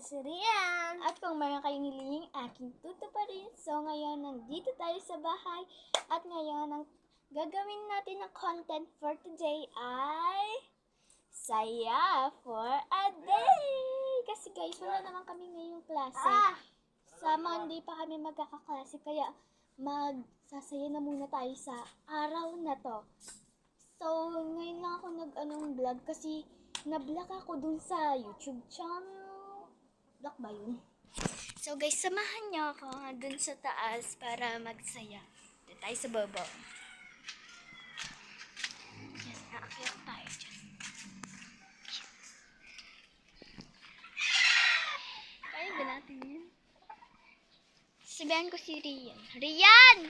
si Rian. At kung mayroon kayong hilingin, aking tutuparin. So ngayon, nandito tayo sa bahay. At ngayon, ang gagawin natin na content for today ay saya for a day. Kasi guys, wala naman kami ngayong klase. Sa Monday pa kami magkakaklase, kaya magsasaya na muna tayo sa araw na to. So, ngayon lang ako vlog kasi na-block ako dun sa YouTube channel. Block ba yun? So guys, samahan niyo ako dun sa taas para magsaya. Dito tayo sa baba. Yes, naakyat tayo dyan. Kaya ba natin yun? Sabihan ko si Rian. Rian!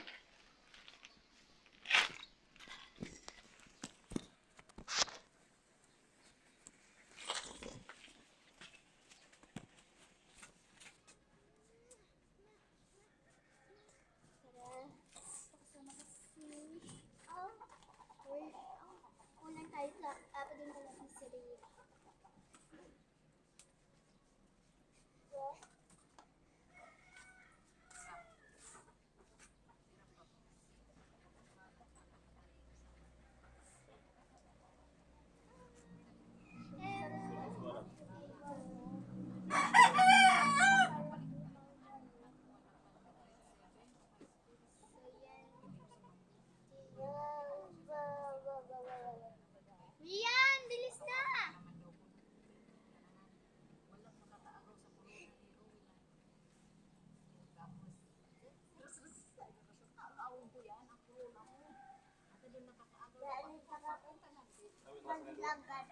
Kunan tayo sa doon ko lang si Rian. Rian, bilis na!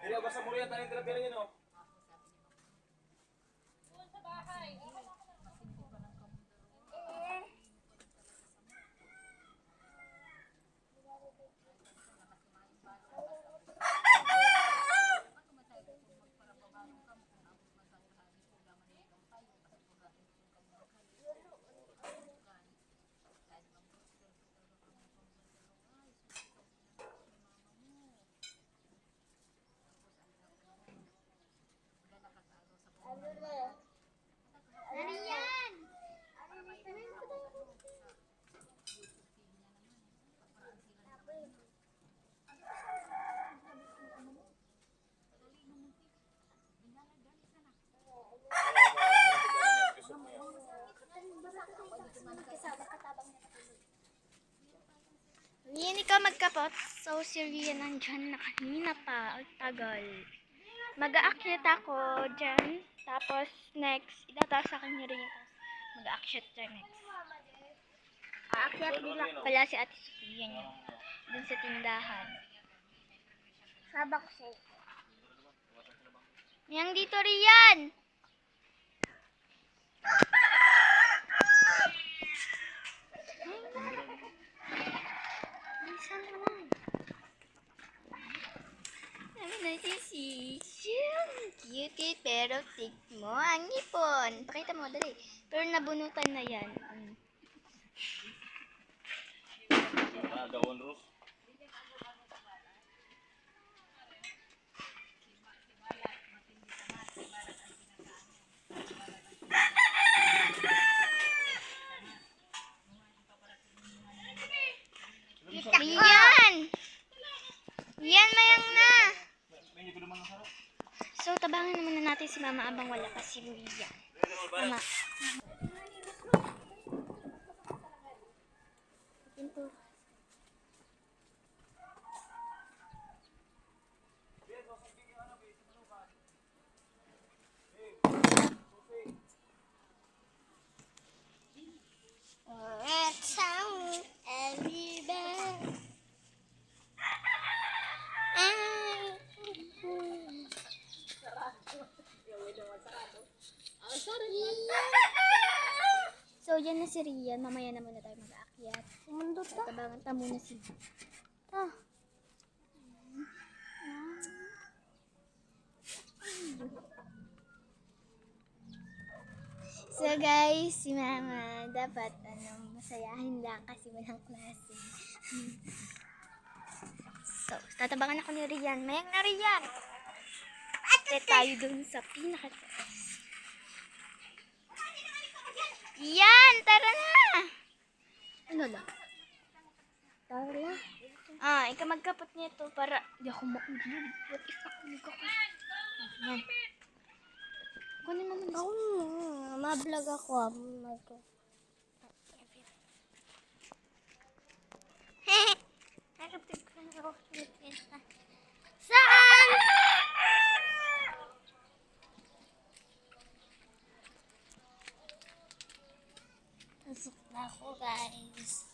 Hindi, basta muli yan tayo tira-tira yun, oh. Rian! Rian, ikaw magkapot. So, si Rian nandyan na kanina pa. Ang tagal. Mag-aakyat ako dyan. Tapos, next, itataas sa akin ni Rian. Tapos, mag-aakyat dyan next. Aakyat nila. Wala si Ate Sophia niya. Dun sa tindahan. Sabak siya. Yang dito, Rian! Minsan naman. Ano na si Cutie, pero tig mo ang ipon. Pakita mo, dali. Pero nabunutan na yan. Gawon, Rus. Rian! Rian, mayang na! So, tabangan naman na natin si Mama abang wala pa si Rian. Mama. Pinto. So, yan na si Rian. Mamaya na muna tayo mag-aakyat. Mundo to. Tabangan ta muna si So guys, si Mama dapat masayahin lang kasi walang klase. So, tatabangan ako ni Rian. Mayang na Rian! Ate tayo dun sa pinakataas. Yan, tara na. Ano lang? Tara. Ikaw magkapot nito para di ako maulog. What if nakulog ako? Yan. Kunin mo muna. Ma-vlog ako. Saan? Pasok na ako, guys.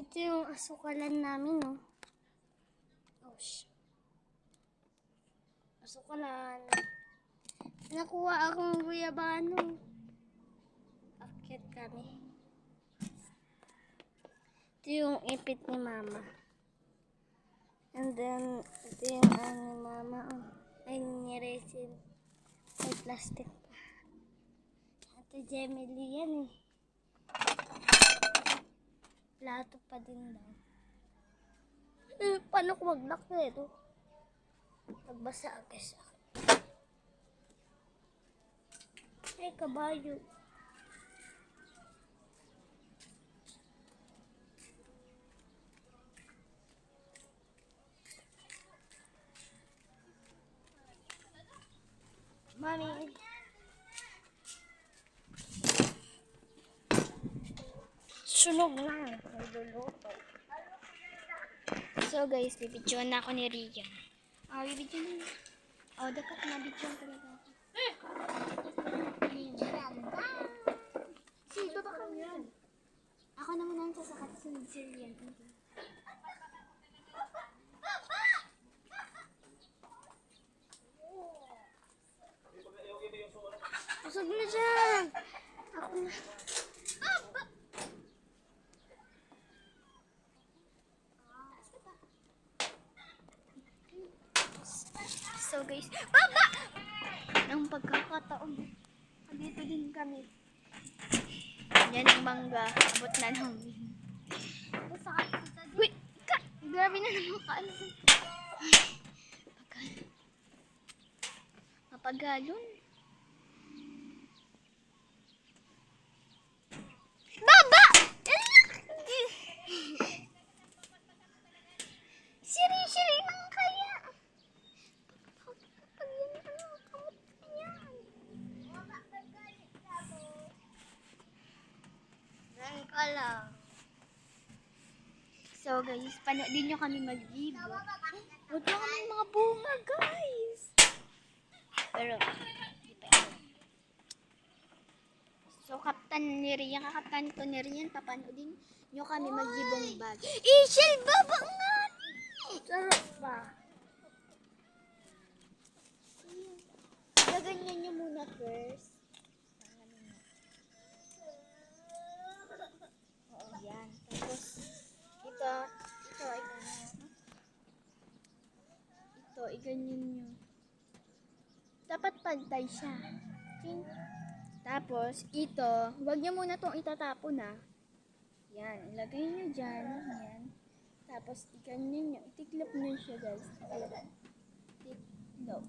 Ito yung asukalan namin, no? Oh, asukalan. Nakuha akong guyabano. Akyat kami. Ito yung ipit ni mama. And then, ito yung ni mama. Ay, ni-resin. Ay, plastic pa. Ate Gemily yan eh. Plato pa din daw. Paano ko mag-lock na ito? Nagbasa agad sa akin. Ay, kabayo. Mami. Sunog na. So guys, bibidyoan na ako ni Rian. Bibidyoan na. Dapat nabidyoan talaga ako. Sino ba kami yan? Ako naman ang sasakat si Rian. Usog na dyan. Ako na. So guys, baba! Nang pagkakataon, dito din kami. Yan ang mangga, abot na namin. Wait, grabe na naman kaano. Mapagalon. Baba! Siri-siri nang kaya. So guys, panood din nyo kami mag-gibo. Huwag lang kami mga bunga guys. Pero, di pa yun. So, kakaptan ko ni Rian, papanoodin nyo kami mag-gibong bag. Ishel, baba nga! Sarap ba? Gaganyan nyo muna first. Oo, yan. Tapos, ito, iganyan nyo. Dapat pantay siya. Okay? Tapos, ito, huwag nyo muna itong itatapon na. Yan, ilagay nyo dyan. Yan. Tapos, iganyan nyo. Itiklop nyo siya, guys. Ayan. Tiklop.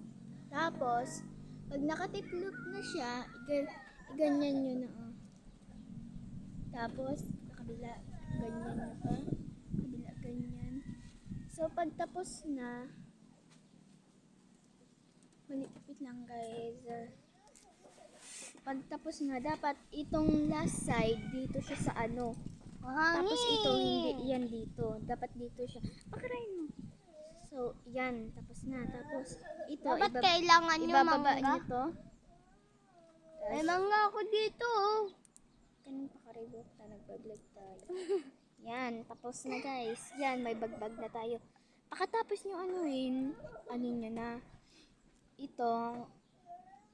Tapos, pag nakatiklop na siya, iganyan nyo na. Tapos, kabila, ganyan nyo pa. Kabila, ganyan. So, pag tapos na, Wait lang guys. Pagtapos nga, dapat itong last side, dito siya sa ano. Tapos ito, hindi, yan dito. Dapat dito siya. Pakarain mo. So, yan. Tapos na. Tapos, ito, Dapat kailangan nyo ibababa mangga. nyo to. May mangga ako dito. Ganun pakaribok na nagbablog tayo. Yan. Tapos na guys. Yan, may bagbag na tayo. Pakatapos nyo anuin, nyo na. Ito,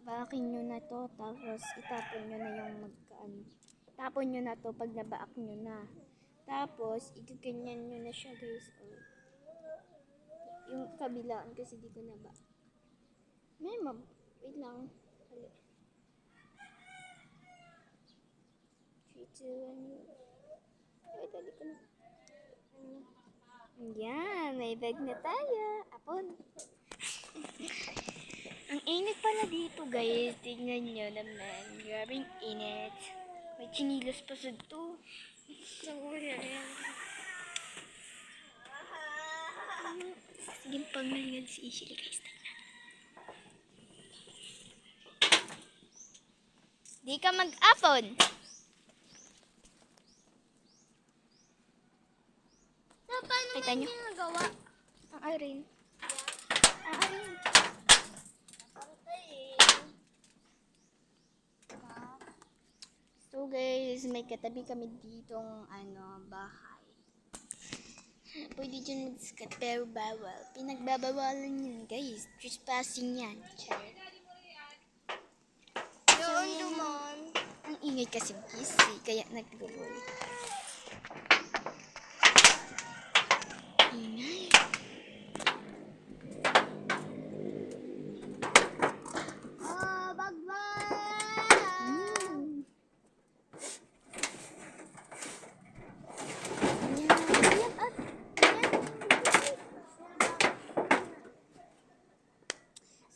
baakin nyo na to. Tapos, itapon nyo na yung magkaan. Tapon nyo na to pag nabaak nyo na. Tapos, igaganyan nyo na siya guys. Oh. Yung kabilaan kasi di ko naba. Wait lang. Hali. 3, 2, 1. Wait, hali ko na. Yan, may bag na tayo. Apon. Ang init pala dito guys. Tignan nyo naman. Grabing init. May chinilas pa sa to. So, yan. Sige, pagmalingan si Ishili guys. Di ka mag-apon. Paano Kita nyo? ginagawa? Ang arin. Ang arin. So guys, may katabi kami ditong bahay. Pwede dyan mag-skat pero bawal. Pinagbabawalan yun guys. Trespassing yan. Doon naman. Ang ingay kasi busy, kaya nag-gawal. Ingay. Oh, bagbag!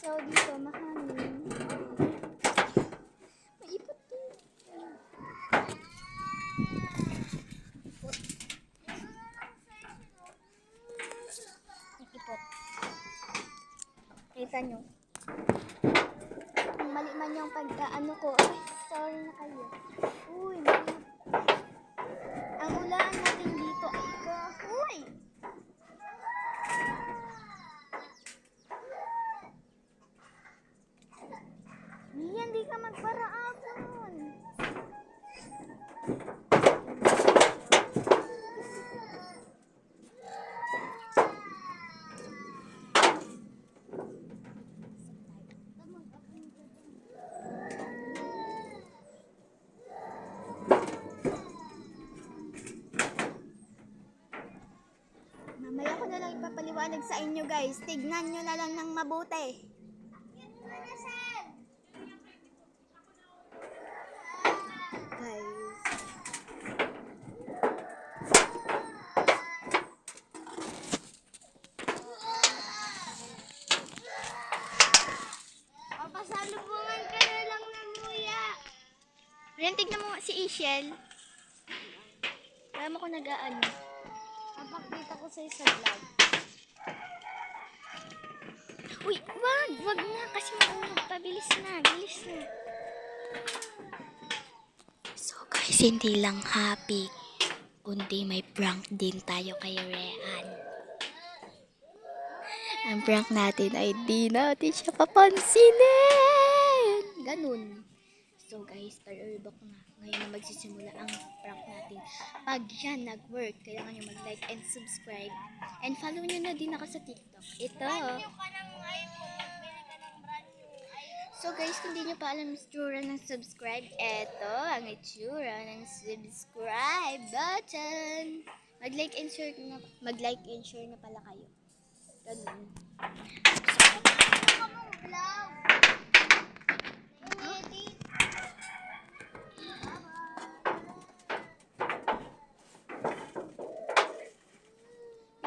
So, dito, mahangin. Maipot din. Ipot. Kita nyo. Kung mali man yung pagkaano ko. Ay, sorry na kayo. Uy, mali. Ang ulaan natin dito ay kahoy. Yan, di ka magparaapon. Mamaya ko na lang ipapaliwanag sa inyo guys. Tignan nyo na lang ng mabuti. Guys. Papasalubungan ka na lang ng muya. Riyan, tignan mo si Ishel. Alam mo ko nag-aano. Papakita ko sa'yo sa vlog. Uy, wag na kasi maunod. Pabilis na, bilis na. So guys, hindi lang happy, kundi may prank din tayo kay Rehan. Ang prank natin ay di natin siya papansinin. Ganun. So guys, tarubok na. Ngayon na magsisimula ang prank natin. Pag yan nag-work, kailangan nyo mag-like and subscribe. And follow nyo na din ako sa TikTok. Ito. So guys, kung di nyo pa alam ang itsura ng subscribe, eto ang itsura ng subscribe button. Mag-like and share na pala kayo. Ganun.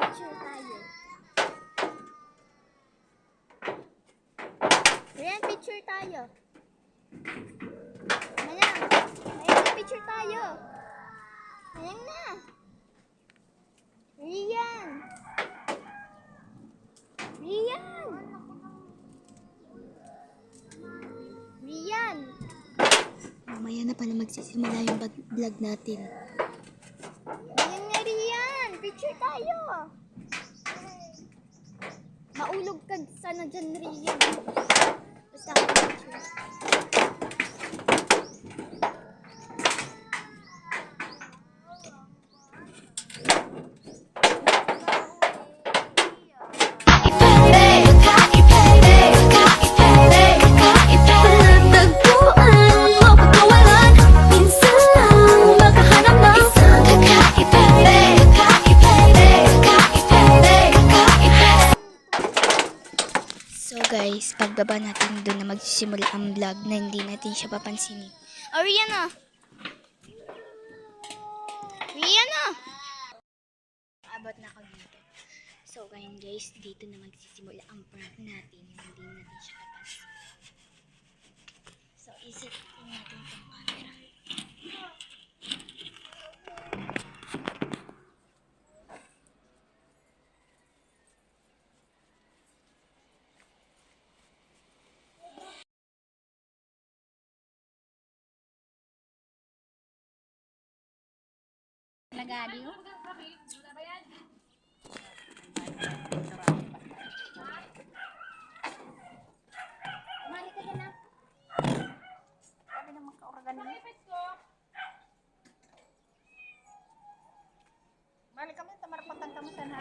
Picture tayo. Ayan, picture tayo. Ayan. Ayan, picture tayo. Ayan na. Rian. Rian. mamaya na pala magsisimula yung vlog natin. Ayan nga Rian! Picture tayo! Maulog ka sana dyan, Rian. Basta ako picture. So guys, pagbaba natin doon na magsisimula ang vlog na hindi natin siya papansinin. Oh, Rihanna! Rihanna! Abot na ako dito. So ngayon guys, dito na magsisimula ang prank natin. Hindi natin siya papansinin. So iset natin itong camera. Lagadio? Umali ka na. Sabi na magka-organ niya. Balik kami, tamarapatan kami sana.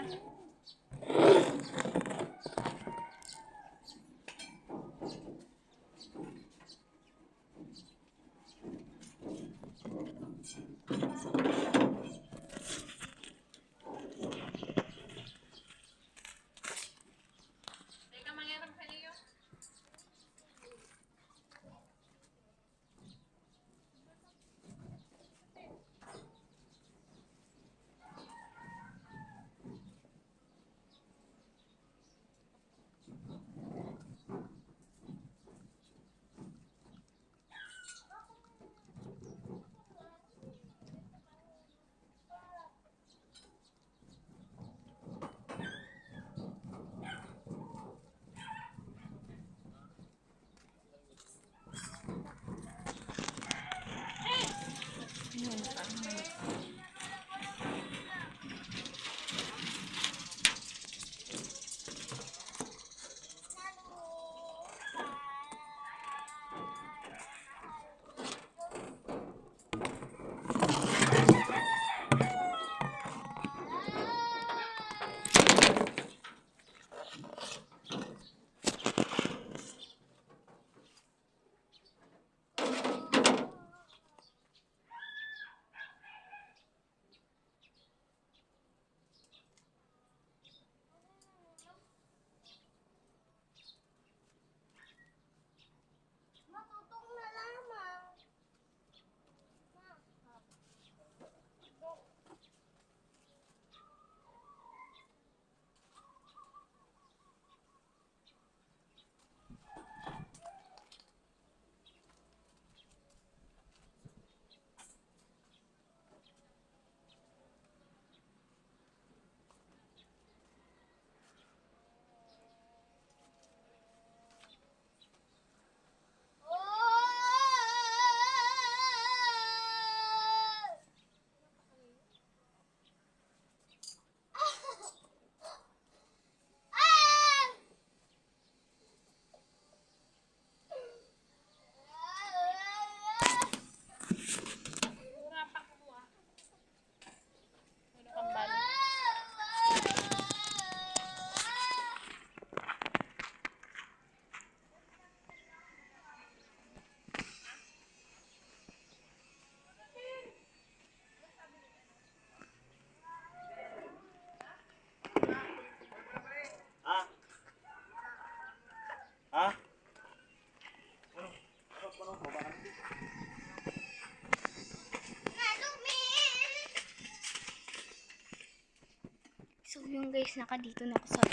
So yung guys, nakadito na ako sa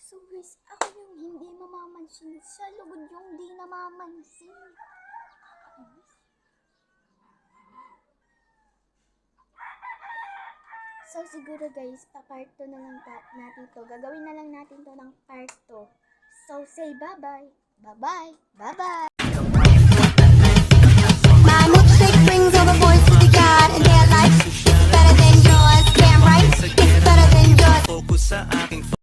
So guys, ako yung hindi mamamansin. Sa lugod yung hindi namamansin. So siguro guys, pa-part 2 na lang natin to. Gagawin na lang natin to ng part 2. So say bye-bye. Bye-bye. Bye-bye. Who's on the